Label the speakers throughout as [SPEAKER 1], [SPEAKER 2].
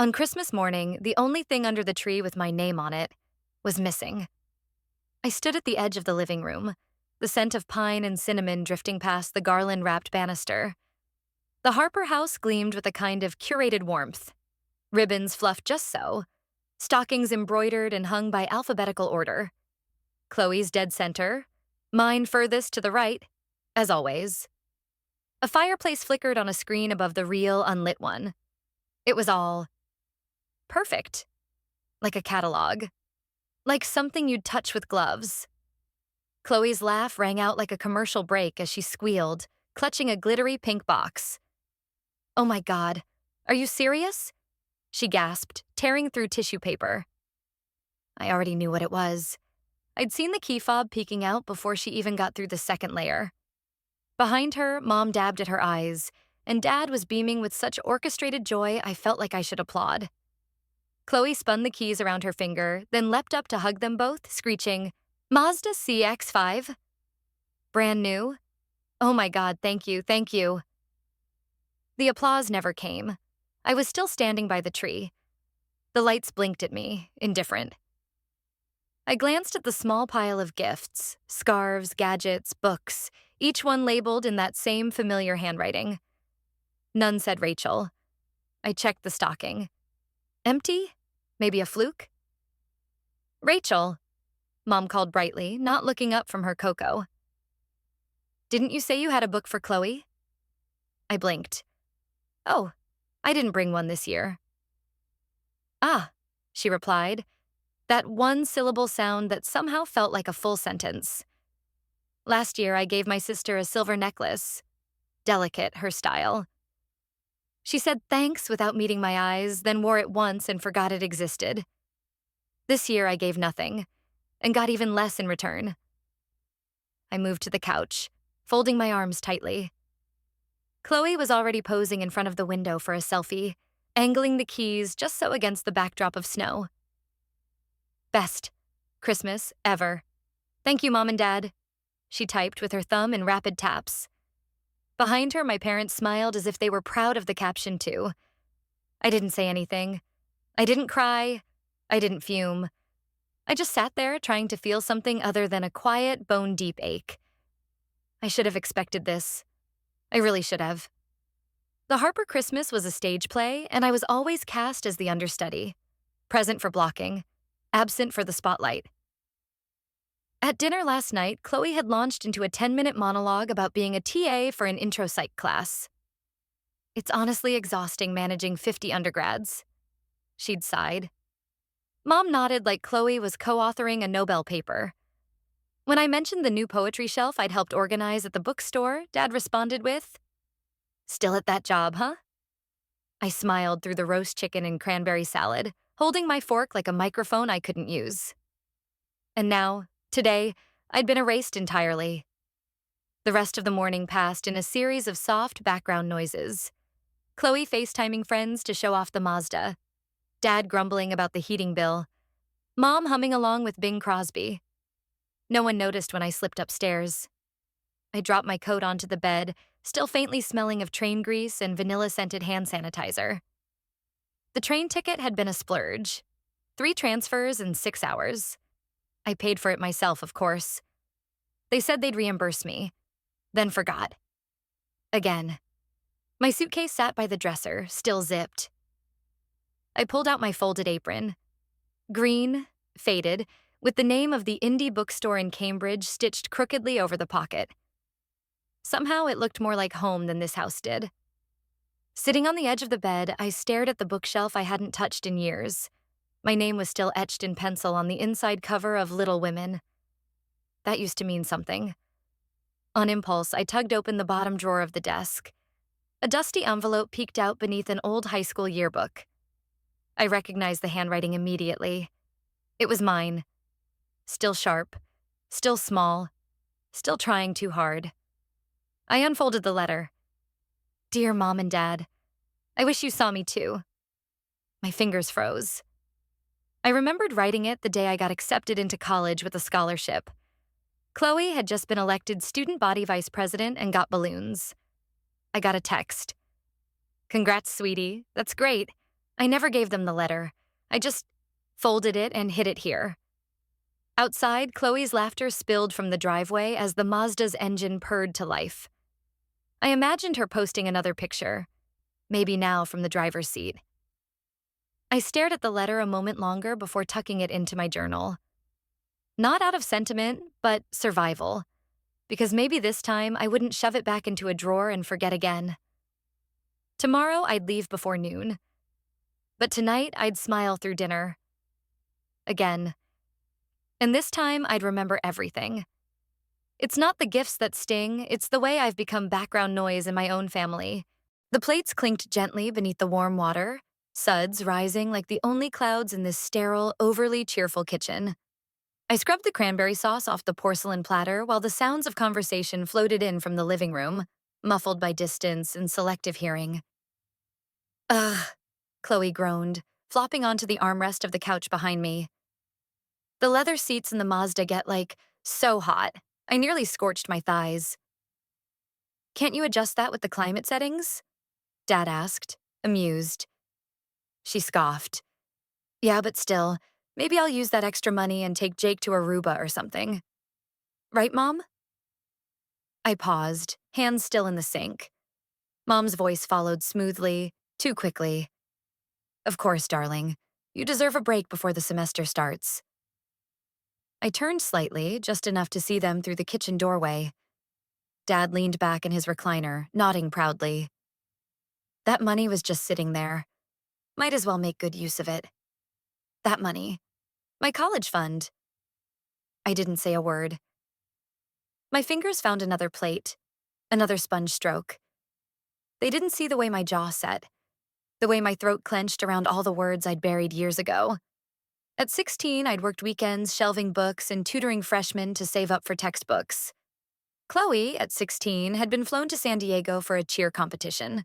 [SPEAKER 1] On Christmas morning, the only thing under the tree with my name on it was missing. I stood at the edge of the living room, the scent of pine and cinnamon drifting past the garland-wrapped banister. The Harper house gleamed with a kind of curated warmth. Ribbons fluffed just so, stockings embroidered and hung by alphabetical order. Chloe's dead center, mine furthest to the right, as always. A fireplace flickered on a screen above the real, unlit one. It was all perfect, like a catalog, like something you'd touch with gloves. Chloe's laugh rang out like a commercial break as she squealed, clutching a glittery pink box. "Oh my God, are you serious?" she gasped, tearing through tissue paper. I already knew what it was. I'd seen the key fob peeking out before she even got through the second layer. Behind her, Mom dabbed at her eyes, and Dad was beaming with such orchestrated joy I felt like I should applaud. Chloe spun the keys around her finger, then leapt up to hug them both, screeching, "Mazda CX-5? Brand new? Oh my God, thank you, thank you." The applause never came. I was still standing by the tree. The lights blinked at me, indifferent. I glanced at the small pile of gifts, scarves, gadgets, books, each one labeled in that same familiar handwriting. None said Rachel. I checked the stocking. Empty? Maybe a fluke? "Rachel," Mom called brightly, not looking up from her cocoa. "Didn't you say you had a book for Chloe?" I blinked. "Oh, I didn't bring one this year." "Ah," she replied, that one-syllable sound that somehow felt like a full sentence. "Last year I gave my sister a silver necklace. Delicate, her style." She said thanks without meeting my eyes, then wore it once and forgot it existed. This year I gave nothing, and got even less in return. I moved to the couch, folding my arms tightly. Chloe was already posing in front of the window for a selfie, angling the keys just so against the backdrop of snow. "Best Christmas ever. Thank you, Mom and Dad," she typed with her thumb in rapid taps. Behind her, my parents smiled as if they were proud of the caption, too. I didn't say anything. I didn't cry. I didn't fume. I just sat there trying to feel something other than a quiet, bone-deep ache. I should have expected this. I really should have. The Harper Christmas was a stage play, and I was always cast as the understudy, present for blocking, absent for the spotlight. At dinner last night, Chloe had launched into a 10-minute monologue about being a TA for an intro psych class. "It's honestly exhausting managing 50 undergrads," she'd sighed. Mom nodded like Chloe was co-authoring a Nobel paper. When I mentioned the new poetry shelf I'd helped organize at the bookstore, Dad responded with, "Still at that job, huh?" I smiled through the roast chicken and cranberry salad, holding my fork like a microphone I couldn't use. And now, today, I'd been erased entirely. The rest of the morning passed in a series of soft background noises. Chloe FaceTiming friends to show off the Mazda. Dad grumbling about the heating bill. Mom humming along with Bing Crosby. No one noticed when I slipped upstairs. I dropped my coat onto the bed, still faintly smelling of train grease and vanilla-scented hand sanitizer. The train ticket had been a splurge. 3 transfers in 6 hours. I paid for it myself, of course. They said they'd reimburse me, then forgot. Again. My suitcase sat by the dresser, still zipped. I pulled out my folded apron. Green, faded, with the name of the indie bookstore in Cambridge stitched crookedly over the pocket. Somehow it looked more like home than this house did. Sitting on the edge of the bed, I stared at the bookshelf I hadn't touched in years. My name was still etched in pencil on the inside cover of Little Women. That used to mean something. On impulse, I tugged open the bottom drawer of the desk. A dusty envelope peeked out beneath an old high school yearbook. I recognized the handwriting immediately. It was mine. Still sharp, still small, still trying too hard. I unfolded the letter. "Dear Mom and Dad, I wish you saw me too." My fingers froze. I remembered writing it the day I got accepted into college with a scholarship. Chloe had just been elected student body vice president and got balloons. I got a text. "Congrats, sweetie. That's great. I never gave them the letter. I just folded it and hid it here. Outside, Chloe's laughter spilled from the driveway as the Mazda's engine purred to life. I imagined her posting another picture, maybe now from the driver's seat. I stared at the letter a moment longer before tucking it into my journal. Not out of sentiment, but survival, because maybe this time I wouldn't shove it back into a drawer and forget again. Tomorrow I'd leave before noon, but tonight I'd smile through dinner. Again. And this time I'd remember everything. It's not the gifts that sting, it's the way I've become background noise in my own family. The plates clinked gently beneath the warm water, suds rising like the only clouds in this sterile, overly cheerful kitchen. I scrubbed the cranberry sauce off the porcelain platter while the sounds of conversation floated in from the living room, muffled by distance and selective hearing. Ugh, Chloe groaned, flopping onto the armrest of the couch behind me. The leather seats in the Mazda get, so hot. I nearly scorched my thighs. Can't you adjust that with the climate settings? Dad asked, amused. She scoffed. Yeah, but still, maybe I'll use that extra money and take Jake to Aruba or something. Right, Mom? I paused, hands still in the sink. Mom's voice followed smoothly, too quickly. Of course, darling. You deserve a break before the semester starts. I turned slightly, just enough to see them through the kitchen doorway. Dad leaned back in his recliner, nodding proudly. That money was just sitting there. Might as well make good use of it. That money. My college fund. I didn't say a word. My fingers found another plate, another sponge stroke. They didn't see the way my jaw set, the way my throat clenched around all the words I'd buried years ago. At 16, I'd worked weekends shelving books and tutoring freshmen to save up for textbooks. Chloe, at 16, had been flown to San Diego for a cheer competition.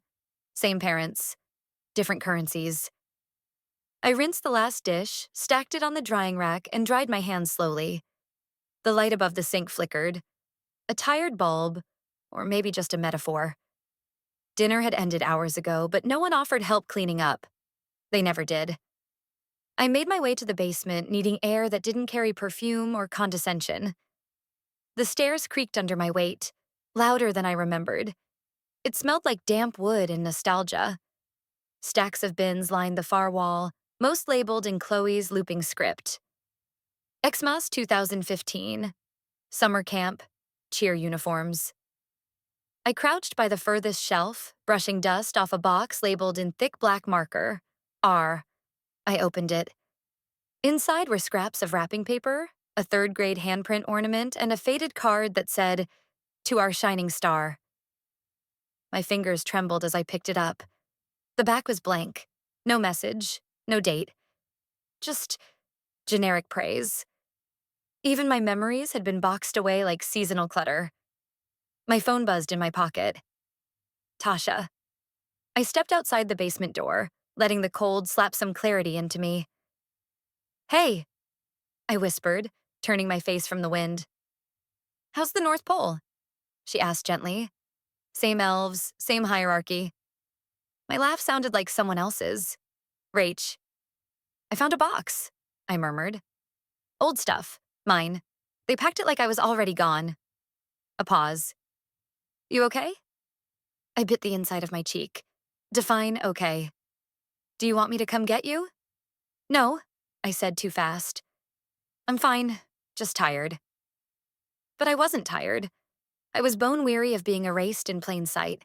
[SPEAKER 1] Same parents, different currencies. I rinsed the last dish, stacked it on the drying rack, and dried my hands slowly. The light above the sink flickered. A tired bulb, or maybe just a metaphor. Dinner had ended hours ago, but no one offered help cleaning up. They never did. I made my way to the basement, needing air that didn't carry perfume or condescension. The stairs creaked under my weight, louder than I remembered. It smelled like damp wood and nostalgia. Stacks of bins lined the far wall, most labeled in Chloe's looping script. Xmas 2015. Summer camp. Cheer uniforms. I crouched by the furthest shelf, brushing dust off a box labeled in thick black marker, R. I opened it. Inside were scraps of wrapping paper, a third-grade handprint ornament, and a faded card that said, "To our shining star." My fingers trembled as I picked it up. The back was blank. No message, no date. Just generic praise. Even my memories had been boxed away like seasonal clutter. My phone buzzed in my pocket. Tasha. I stepped outside the basement door, letting the cold slap some clarity into me. Hey, I whispered, turning my face from the wind. How's the North Pole? She asked gently. Same elves, same hierarchy. My laugh sounded like someone else's. Rach. I found a box, I murmured. Old stuff, mine. They packed it like I was already gone. A pause. You okay? I bit the inside of my cheek. Define okay. Do you want me to come get you? No, I said too fast. I'm fine, just tired. But I wasn't tired. I was bone-weary of being erased in plain sight.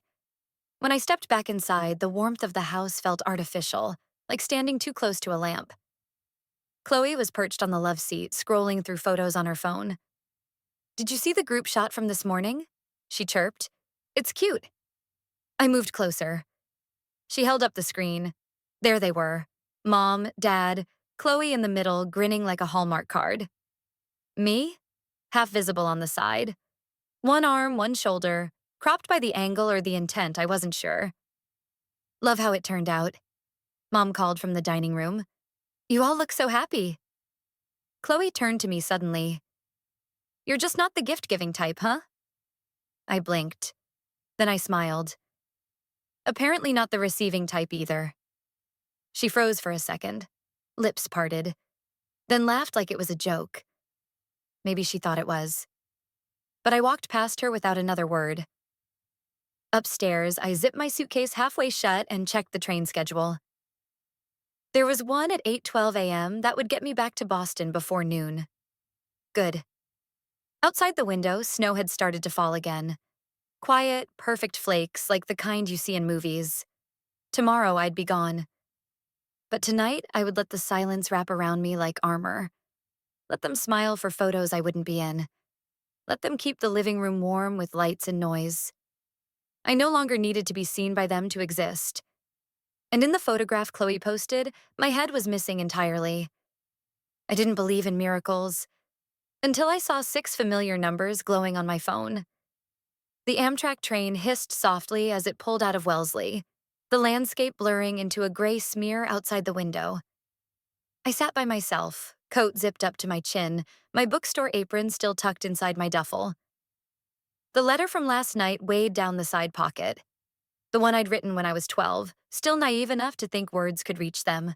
[SPEAKER 1] When I stepped back inside, the warmth of the house felt artificial, like standing too close to a lamp. Chloe was perched on the love seat, scrolling through photos on her phone. Did you see the group shot from this morning? She chirped. It's cute. I moved closer. She held up the screen. There they were. Mom, Dad, Chloe in the middle, grinning like a Hallmark card. Me? Half visible on the side. One arm, one shoulder, cropped by the angle or the intent, I wasn't sure. Love how it turned out. Mom called from the dining room. You all look so happy. Chloe turned to me suddenly. You're just not the gift-giving type, huh? I blinked. Then I smiled. Apparently not the receiving type either. She froze for a second, lips parted, then laughed like it was a joke. Maybe she thought it was. But I walked past her without another word. Upstairs, I zipped my suitcase halfway shut and checked the train schedule. There was one at 8:12 a.m. that would get me back to Boston before noon. Good. Outside the window, snow had started to fall again. Quiet, perfect flakes like the kind you see in movies. Tomorrow I'd be gone. But tonight, I would let the silence wrap around me like armor. Let them smile for photos I wouldn't be in. Let them keep the living room warm with lights and noise. I no longer needed to be seen by them to exist. And in the photograph Chloe posted, my head was missing entirely. I didn't believe in miracles until I saw 6 familiar numbers glowing on my phone. The Amtrak train hissed softly as it pulled out of Wellesley, the landscape blurring into a gray smear outside the window. I sat by myself, coat zipped up to my chin, my bookstore apron still tucked inside my duffel. The letter from last night weighed down the side pocket. The one I'd written when I was 12, still naive enough to think words could reach them.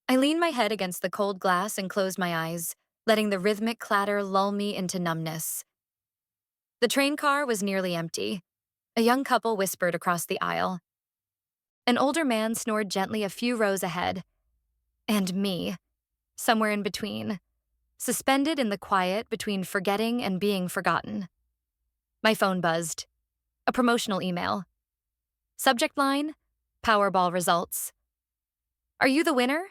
[SPEAKER 1] I leaned my head against the cold glass and closed my eyes, letting the rhythmic clatter lull me into numbness. The train car was nearly empty. A young couple whispered across the aisle. An older man snored gently a few rows ahead. And me, somewhere in between, suspended in the quiet between forgetting and being forgotten. My phone buzzed. A promotional email. Subject line, Powerball results. Are you the winner?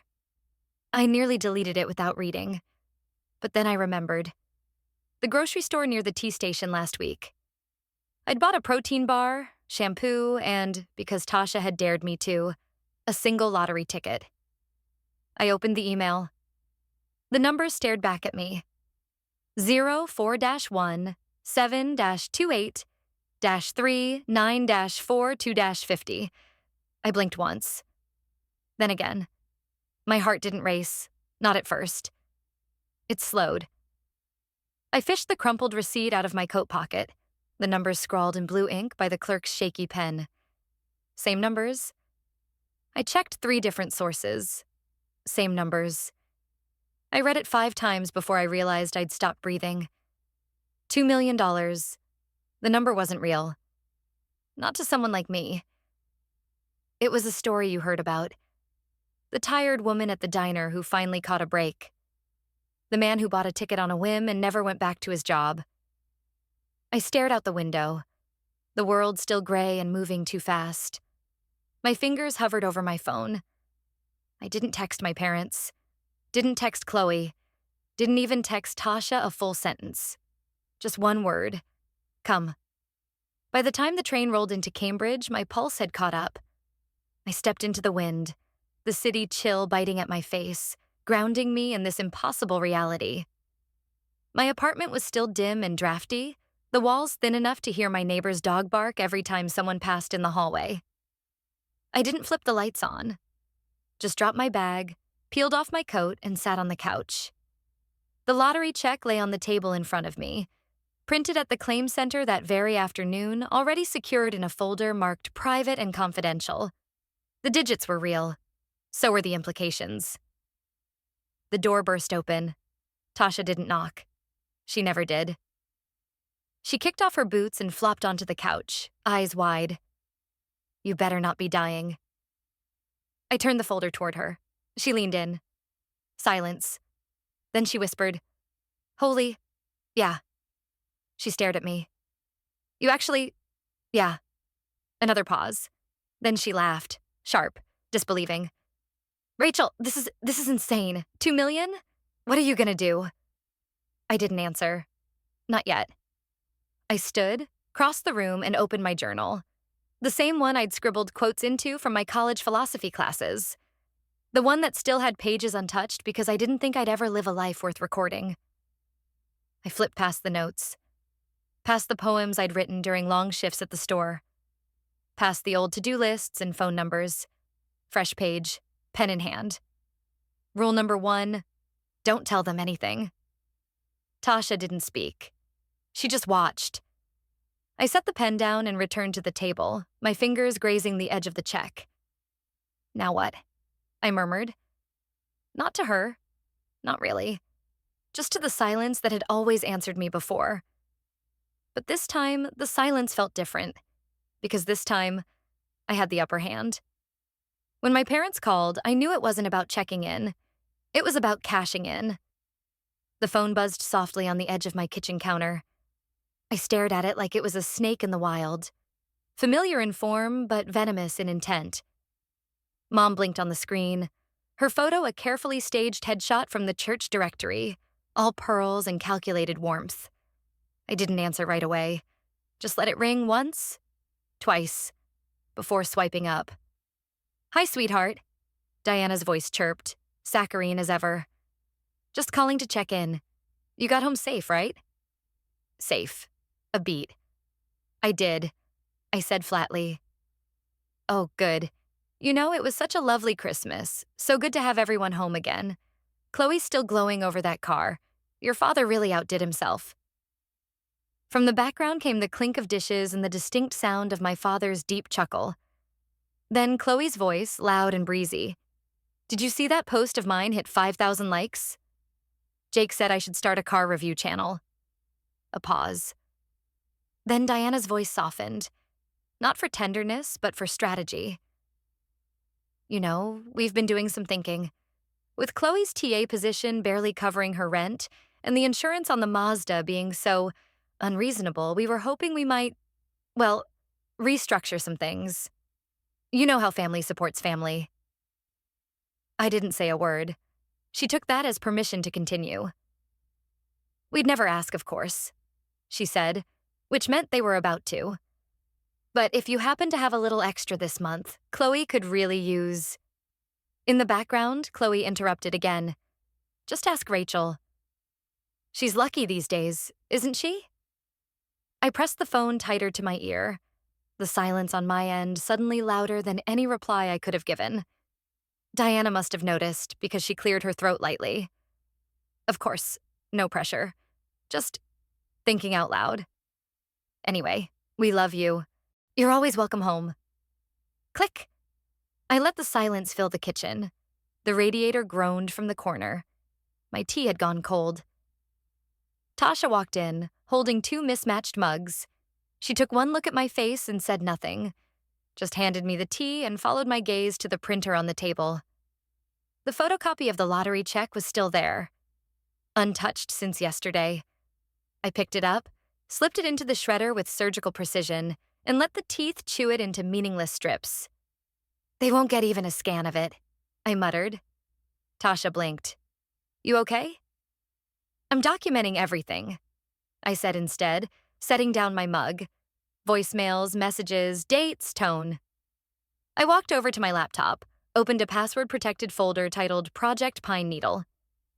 [SPEAKER 1] I nearly deleted it without reading. But then I remembered. The grocery store near the T station last week. I'd bought a protein bar, shampoo, and, because Tasha had dared me to, a single lottery ticket. I opened the email. The numbers stared back at me. 04-1 7-28 -3 9-4 2-50. I blinked once. Then again. My heart didn't race, not at first. It slowed. I fished the crumpled receipt out of my coat pocket, the numbers scrawled in blue ink by the clerk's shaky pen. Same numbers. I checked 3 different sources. Same numbers. I read it 5 times before I realized I'd stopped breathing. $2 million. The number wasn't real. Not to someone like me. It was a story you heard about. The tired woman at the diner who finally caught a break. The man who bought a ticket on a whim and never went back to his job. I stared out the window, the world still gray and moving too fast. My fingers hovered over my phone. I didn't text my parents, didn't text Chloe, didn't even text Tasha a full sentence. Just one word. Come. By the time the train rolled into Cambridge, my pulse had caught up. I stepped into the wind, the city chill biting at my face, grounding me in this impossible reality. My apartment was still dim and drafty, the walls thin enough to hear my neighbor's dog bark every time someone passed in the hallway. I didn't flip the lights on. Just dropped my bag, peeled off my coat, and sat on the couch. The lottery check lay on the table in front of me, printed at the claim center that very afternoon, already secured in a folder marked private and confidential. The digits were real. So were the implications. The door burst open. Tasha didn't knock. She never did. She kicked off her boots and flopped onto the couch, eyes wide. You better not be dying. I turned the folder toward her. She leaned in. Silence. Then she whispered, Holy, yeah. She stared at me. You actually, yeah. Another pause. Then she laughed, sharp, disbelieving. Rachel, this is insane. 2 million? What are you gonna do? I didn't answer. Not yet. I stood, crossed the room, and opened my journal. The same one I'd scribbled quotes into from my college philosophy classes. The one that still had pages untouched because I didn't think I'd ever live a life worth recording. I flipped past the notes. Past the poems I'd written during long shifts at the store. Past the old to-do lists and phone numbers. Fresh page, pen in hand. Rule number 1, don't tell them anything. Tasha didn't speak. She just watched. I set the pen down and returned to the table, my fingers grazing the edge of the check. Now what? I murmured. Not to her. Not really. Just to the silence that had always answered me before. But this time, the silence felt different, because this time, I had the upper hand. When my parents called, I knew it wasn't about checking in. It was about cashing in. The phone buzzed softly on the edge of my kitchen counter. I stared at it like it was a snake in the wild, familiar in form, but venomous in intent. Mom blinked on the screen, her photo a carefully staged headshot from the church directory, all pearls and calculated warmth. I didn't answer right away. Just let it ring once, twice, before swiping up. "Hi, sweetheart," Diana's voice chirped, saccharine as ever. "Just calling to check in. You got home safe, right?" Safe. A beat. "I did," I said flatly. "Oh, good. You know, it was such a lovely Christmas. So good to have everyone home again. Chloe's still glowing over that car. Your father really outdid himself." From the background came the clink of dishes and the distinct sound of my father's deep chuckle. Then Chloe's voice, loud and breezy. "Did you see that post of mine hit 5,000 likes? Jake said I should start a car review channel." A pause. Then Diana's voice softened, not for tenderness, but for strategy. "You know, we've been doing some thinking. With Chloe's TA position barely covering her rent, and the insurance on the Mazda being so unreasonable, we were hoping we might, well, restructure some things. You know how family supports family." I didn't say a word. She took that as permission to continue. "We'd never ask, of course," she said, which meant they were about to. "But if you happen to have a little extra this month, Chloe could really use—" In the background, Chloe interrupted again. "Just ask Rachel. She's lucky these days, isn't she?" I pressed the phone tighter to my ear, the silence on my end suddenly louder than any reply I could have given. Diana must have noticed because she cleared her throat lightly. Of course, no pressure. Just thinking out loud. "Anyway, we love you. You're always welcome home." Click. I let the silence fill the kitchen. The radiator groaned from the corner. My tea had gone cold. Tasha walked in, holding 2 mismatched mugs. She took one look at my face and said nothing, just handed me the tea and followed my gaze to the printer on the table. The photocopy of the lottery check was still there, untouched since yesterday. I picked it up, slipped it into the shredder with surgical precision, and let the teeth chew it into meaningless strips. "They won't get even a scan of it," I muttered. Tasha blinked. "You okay?" "I'm documenting everything," I said instead, setting down my mug. Voicemails, messages, dates, tone. I walked over to my laptop, opened a password-protected folder titled Project Pine Needle.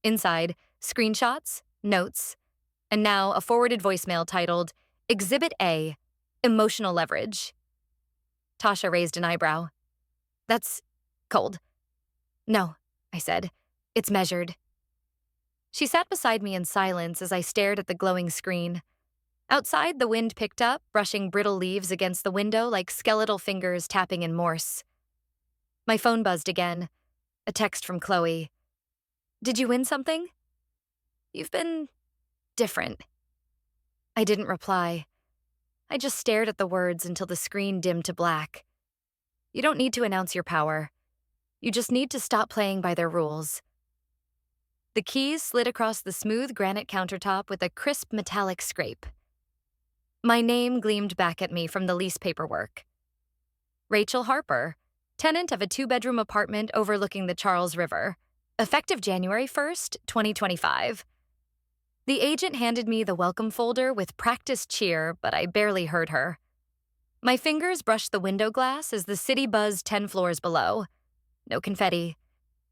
[SPEAKER 1] Inside, screenshots, notes, and now a forwarded voicemail titled Exhibit A, Emotional Leverage. Tasha raised an eyebrow. "That's cold." "No," I said. "It's measured." She sat beside me in silence as I stared at the glowing screen. Outside, the wind picked up, brushing brittle leaves against the window like skeletal fingers tapping in Morse. My phone buzzed again. A text from Chloe. "Did you win something? You've been different." I didn't reply. I just stared at the words until the screen dimmed to black. You don't need to announce your power. You just need to stop playing by their rules. The keys slid across the smooth granite countertop with a crisp metallic scrape. My name gleamed back at me from the lease paperwork. Rachel Harper, tenant of a 2-bedroom apartment overlooking the Charles River, effective January 1st, 2025. The agent handed me the welcome folder with practiced cheer, but I barely heard her. My fingers brushed the window glass as the city buzzed 10 floors below. No confetti,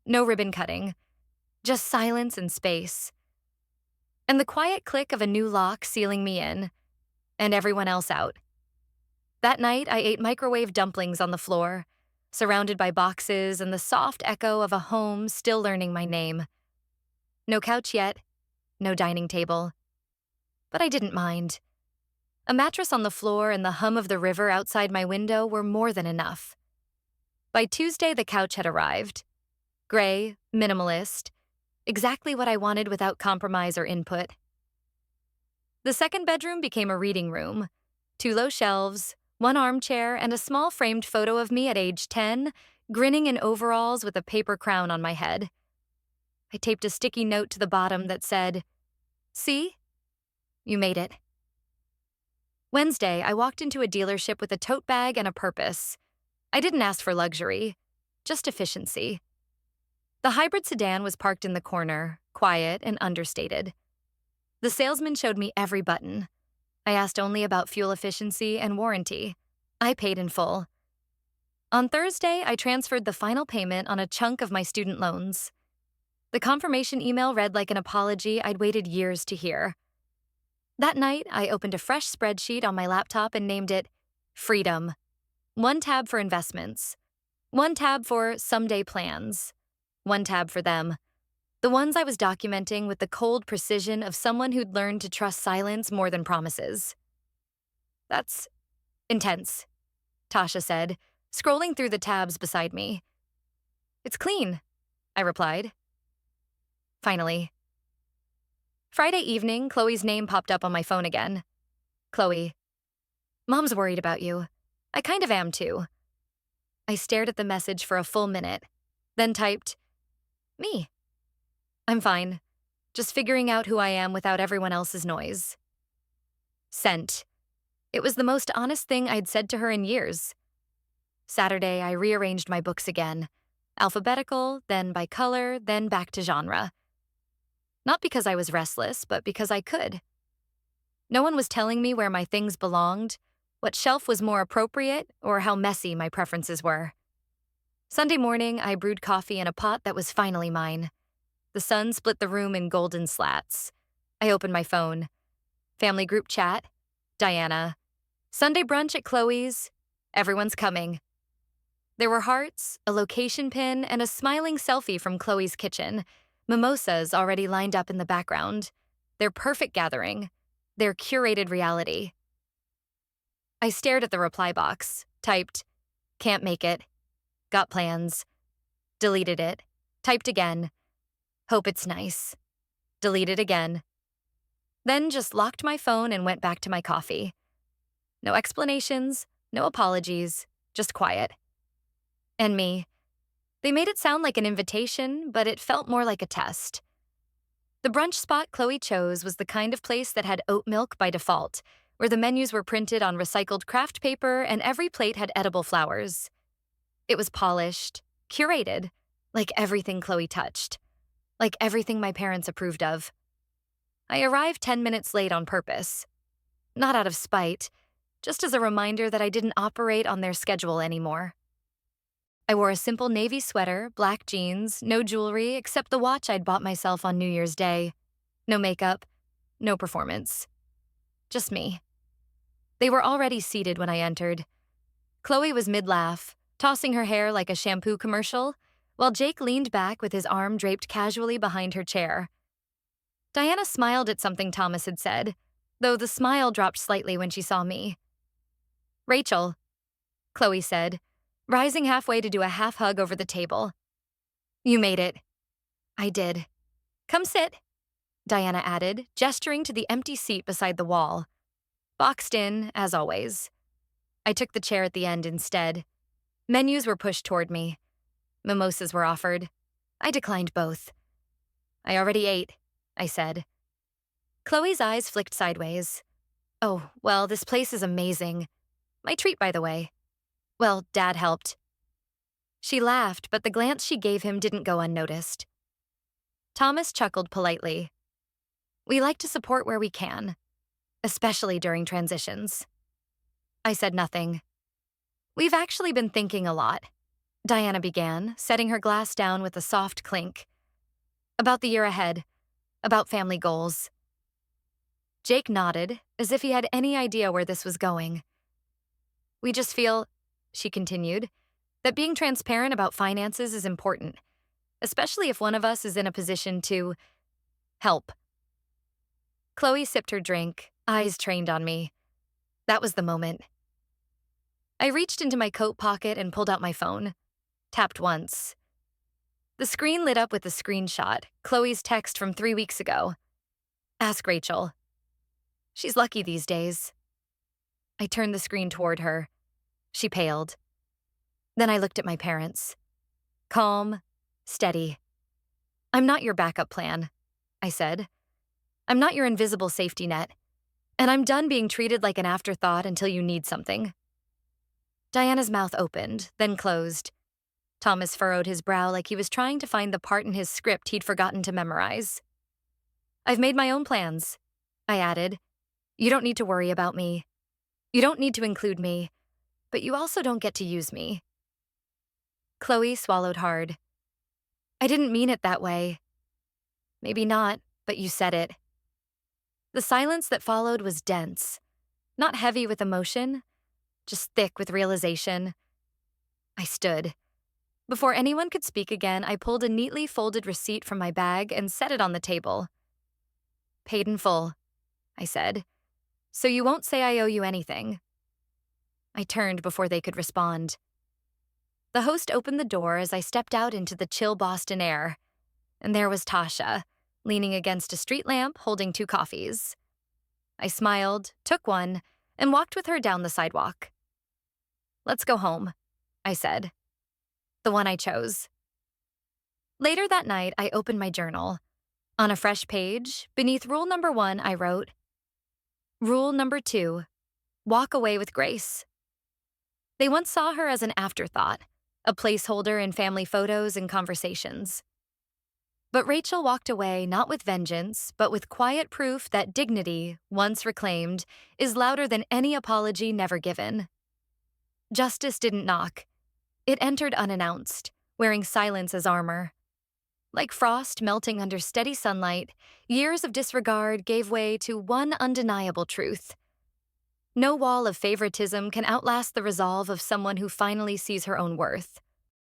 [SPEAKER 1] no ribbon cutting, just silence and space. And the quiet click of a new lock sealing me in, and everyone else out. That night, I ate microwave dumplings on the floor, surrounded by boxes and the soft echo of a home still learning my name. No couch yet, no dining table. But I didn't mind. A mattress on the floor and the hum of the river outside my window were more than enough. By Tuesday, the couch had arrived. Gray, minimalist, exactly what I wanted without compromise or input. The second bedroom became a reading room. 2 low shelves, one armchair, and a small framed photo of me at age 10, grinning in overalls with a paper crown on my head. I taped a sticky note to the bottom that said, "See? You made it." Wednesday, I walked into a dealership with a tote bag and a purpose. I didn't ask for luxury, just efficiency. The hybrid sedan was parked in the corner, quiet and understated. The salesman showed me every button. I asked only about fuel efficiency and warranty. I paid in full. On Thursday, I transferred the final payment on a chunk of my student loans. The confirmation email read like an apology I'd waited years to hear. That night, I opened a fresh spreadsheet on my laptop and named it Freedom. One tab for investments. One tab for someday plans. One tab for them. The ones I was documenting with the cold precision of someone who'd learned to trust silence more than promises. "That's intense," Tasha said, scrolling through the tabs beside me. "It's clean," I replied. Finally. Friday evening, Chloe's name popped up on my phone again. "Chloe, Mom's worried about you. I kind of am too." I stared at the message for a full minute, then typed, "Me. I'm fine. Just figuring out who I am without everyone else's noise." Sent. It was the most honest thing I'd said to her in years. Saturday, I rearranged my books again. Alphabetical, then by color, then back to genre. Not because I was restless, but because I could. No one was telling me where my things belonged, what shelf was more appropriate, or how messy my preferences were. Sunday morning, I brewed coffee in a pot that was finally mine. The sun split the room in golden slats. I opened my phone. Family group chat. Diana. Sunday brunch at Chloe's. Everyone's coming. There were hearts, a location pin, and a smiling selfie from Chloe's kitchen. Mimosas already lined up in the background. Their perfect gathering. Their curated reality. I stared at the reply box, typed, "Can't make it. Got plans." Deleted it. Typed again. "Hope it's nice." Deleted again. Then just locked my phone and went back to my coffee. No explanations, no apologies, just quiet. And me. They made it sound like an invitation, but it felt more like a test. The brunch spot Chloe chose was the kind of place that had oat milk by default, where the menus were printed on recycled craft paper and every plate had edible flowers. It was polished, curated, like everything Chloe touched, like everything my parents approved of. I arrived 10 minutes late on purpose. Not out of spite, just as a reminder that I didn't operate on their schedule anymore. I wore a simple navy sweater, black jeans, no jewelry except the watch I'd bought myself on New Year's Day. No makeup, no performance. Just me. They were already seated when I entered. Chloe was mid-laugh, tossing her hair like a shampoo commercial, while Jake leaned back with his arm draped casually behind her chair. Diana smiled at something Thomas had said, though the smile dropped slightly when she saw me. "Rachel," Chloe said, rising halfway to do a half hug over the table. "You made it." I did. "Come sit," Diana added, gesturing to the empty seat beside the wall. Boxed in, as always. I took the chair at the end instead. Menus were pushed toward me. Mimosas were offered. I declined both. "I already ate," I said. Chloe's eyes flicked sideways. "Oh, well, this place is amazing. My treat, by the way. Well, Dad helped." She laughed, but the glance she gave him didn't go unnoticed. Thomas chuckled politely. "We like to support where we can, especially during transitions." I said nothing. "We've actually been thinking a lot," Diana began, setting her glass down with a soft clink. "About the year ahead, about family goals." Jake nodded, as if he had any idea where this was going. "We just feel," she continued, "that being transparent about finances is important, especially if one of us is in a position to help." Chloe sipped her drink, eyes trained on me. That was the moment. I reached into my coat pocket and pulled out my phone. Tapped once. The screen lit up with a screenshot, Chloe's text from 3 weeks ago. Ask Rachel. She's lucky these days. I turned the screen toward her. She paled. Then I looked at my parents. Calm, steady. I'm not your backup plan, I said. I'm not your invisible safety net. And I'm done being treated like an afterthought until you need something. Diana's mouth opened, then closed. Thomas furrowed his brow like he was trying to find the part in his script he'd forgotten to memorize. I've made my own plans, I added. You don't need to worry about me. You don't need to include me, but you also don't get to use me. Chloe swallowed hard. I didn't mean it that way. Maybe not, but you said it. The silence that followed was dense, not heavy with emotion, just thick with realization. I stood. Before anyone could speak again, I pulled a neatly folded receipt from my bag and set it on the table. Paid in full, I said. So you won't say I owe you anything. I turned before they could respond. The host opened the door as I stepped out into the chill Boston air, and there was Tasha, leaning against a street lamp holding 2 coffees. I smiled, took one, and walked with her down the sidewalk. Let's go home, I said. The one I chose. Later that night, I opened my journal. On a fresh page, beneath rule number 1, I wrote, Rule number 2, walk away with grace. They once saw her as an afterthought, a placeholder in family photos and conversations. But Rachel walked away not with vengeance, but with quiet proof that dignity, once reclaimed, is louder than any apology never given. Justice didn't knock. It entered unannounced, wearing silence as armor. Like frost melting under steady sunlight, years of disregard gave way to one undeniable truth. No wall of favoritism can outlast the resolve of someone who finally sees her own worth.